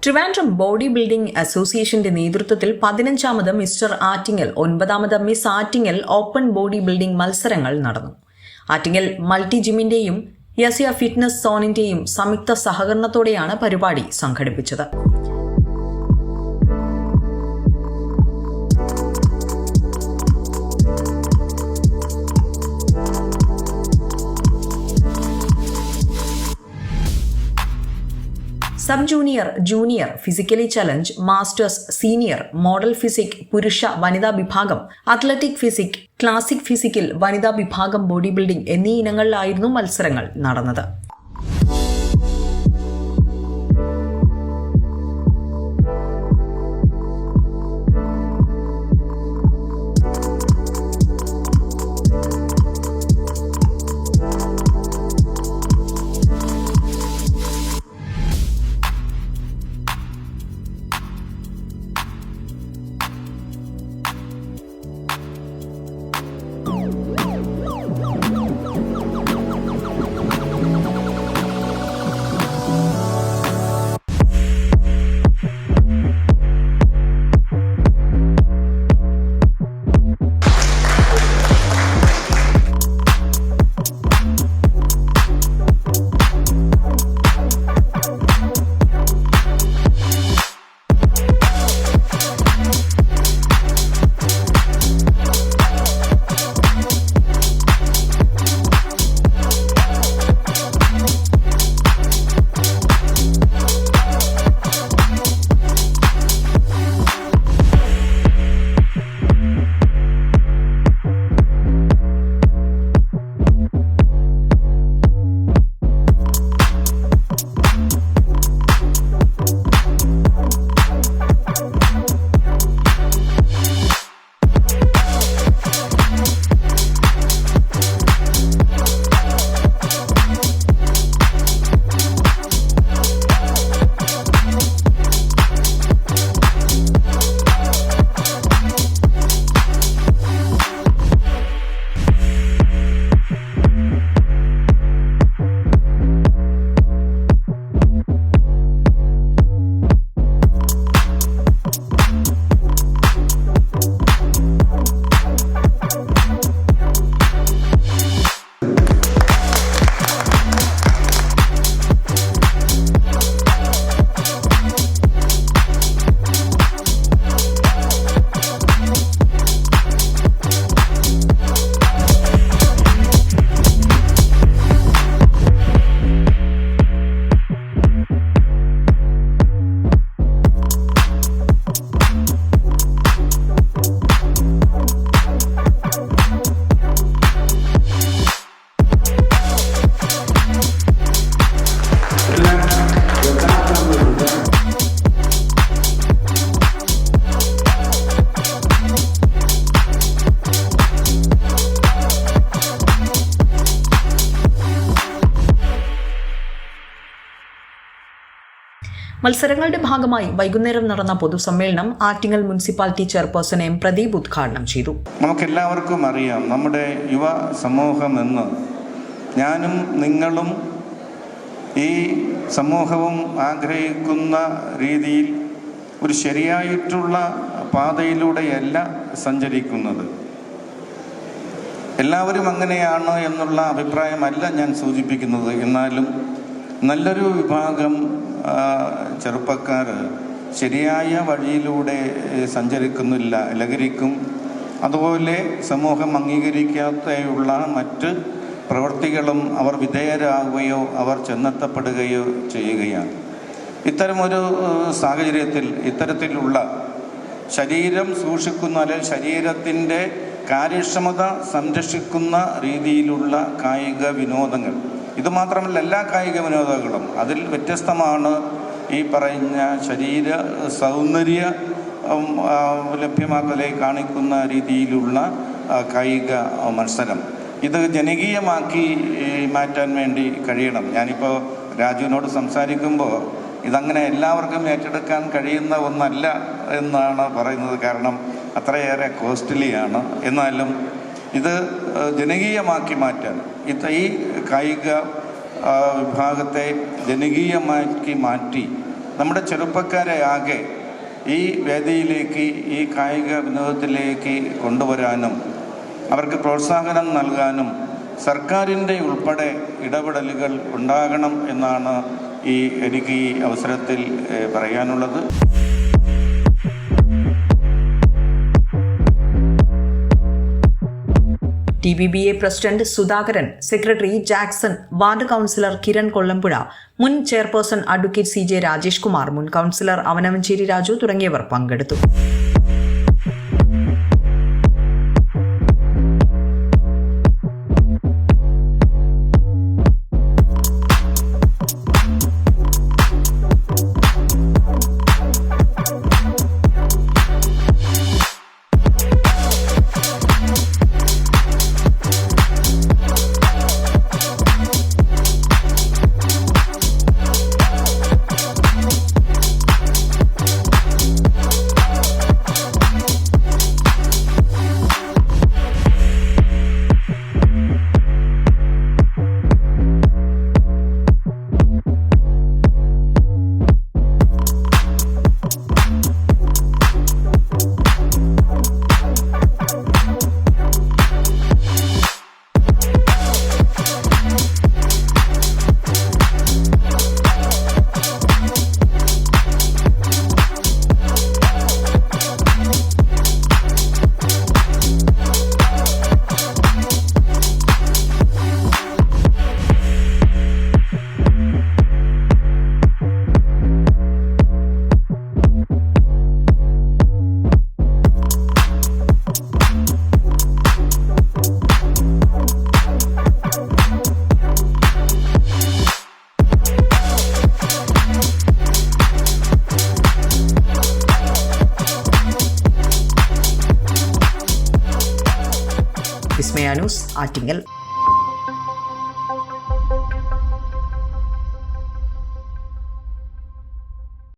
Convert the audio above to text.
Trivandrum body building അസോസിയേഷന്റെ നേതൃത്വത്തിൽ 15ാമത് മിസ്റ്റർ ആറ്റിങ്ങൽ 9ാമത് miss Attingal open body building മത്സരങ്ങൾ നടന്നു. ആറ്റിങ്ങൽ മൾട്ടി ജിമ്മിന്റെയും യസിയ ഫിറ്റ്നസ് സോണിന്റെയും സംയുക്ത സഹകരണത്തോടെയാണ് പരിപാടി സംഘടിപ്പിച്ചത്. Sub junior, junior, physically challenge, masters, senior, model physique, പുരുഷ വനിതാ വിഭാഗം, അത്ലറ്റിക് ഫിസിക്, ക്ലാസിക് ഫിസിക്കിൽ വനിതാ വിഭാഗം, ബോഡി ബിൽഡിംഗ് എന്നീ ഇനങ്ങളിലായിരുന്നു മത്സരങ്ങൾ നടന്നത്. മത്സരങ്ങളുടെ ഭാഗമായി വൈകുന്നേരം നടന്ന പൊതുസമ്മേളനം Attingal municipality chairperson M Pradeep ഉദ്ഘാടനം ചെയ്തു. നമുക്കെല്ലാവർക്കും അറിയാം, നമ്മുടെ യുവ സമൂഹം എന്ന് ഞാനും നിങ്ങളും ഈ സമൂഹവും ആഗ്രഹിക്കുന്ന രീതിയിൽ ഒരു ശരിയായിട്ടുള്ള പാതയിലൂടെയല്ല സഞ്ചരിക്കുന്നത്. എല്ലാവരും അങ്ങനെയാണ് എന്നുള്ള അഭിപ്രായമല്ല ഞാൻ സൂചിപ്പിക്കുന്നത്. എന്നാലും നല്ലൊരു വിഭാഗം ചെറുപ്പക്കാർ ശരിയായ വഴിയിലൂടെ സഞ്ചരിക്കുന്നില്ല, ലഹരിക്കും അതുപോലെ സമൂഹം അംഗീകരിക്കാതെയുള്ള മറ്റ് പ്രവൃത്തികളും അവർ വിധേയരാകുകയോ അവർ ചെന്നെത്തപ്പെടുകയോ ചെയ്യുകയാണ്. ഇത്തരമൊരു സാഹചര്യത്തിൽ ഇത്തരത്തിലുള്ള ശരീരം സൂക്ഷിക്കുന്ന അല്ലെങ്കിൽ ശരീരത്തിൻ്റെ കാര്യക്ഷമത സംരക്ഷിക്കുന്ന രീതിയിലുള്ള കായിക വിനോദങ്ങൾ, ഇതുമാത്രമല്ല എല്ലാ കായിക വിനോദങ്ങളും അതിൽ വ്യത്യസ്തമാണ്. ഈ പറഞ്ഞ ശരീര സൗന്ദര്യ ലഭ്യമാക്കലെ കാണിക്കുന്ന രീതിയിലുള്ള കായിക മത്സരം ഇത് ജനകീയമാക്കി മാറ്റാൻ വേണ്ടി കഴിയണം. ഞാനിപ്പോൾ രാജുവിനോട് സംസാരിക്കുമ്പോൾ ഇതങ്ങനെ എല്ലാവർക്കും ഏറ്റെടുക്കാൻ കഴിയുന്ന ഒന്നല്ല എന്നാണ് പറയുന്നത്. കാരണം അത്രയേറെ കോസ്റ്റ്ലിയാണ്. എന്നാലും ഇത് ജനകീയമാക്കി മാറ്റാൻ ഈ കായിക വിഭാഗത്തെ ജനകീയമാക്കി മാറ്റി നമ്മുടെ ചെറുപ്പക്കാരെ ആകെ ഈ വേദിയിലേക്ക്, ഈ കായിക വിനോദത്തിലേക്ക് കൊണ്ടുവരാനും അവർക്ക് പ്രോത്സാഹനം നൽകാനും സർക്കാരിൻ്റെ ഉൾപ്പെടെ ഇടപെടലുകൾ ഉണ്ടാകണം എന്നാണ് എനിക്ക് ഈ അവസരത്തിൽ പറയാനുള്ളത്. TBBA president Sudhakaran, secretary Jackson, ward councillor Kiran Kollampuzha, മുൻ chairperson advocate CJ Rajesh Kumar, മുൻ കൗൺസിലർ അവനവഞ്ചേരി രാജു തുടങ്ങിയവർ പങ്കെടുത്തു. വിസ്മയ ന്യൂസ്, ആറ്റിങ്ങൽ.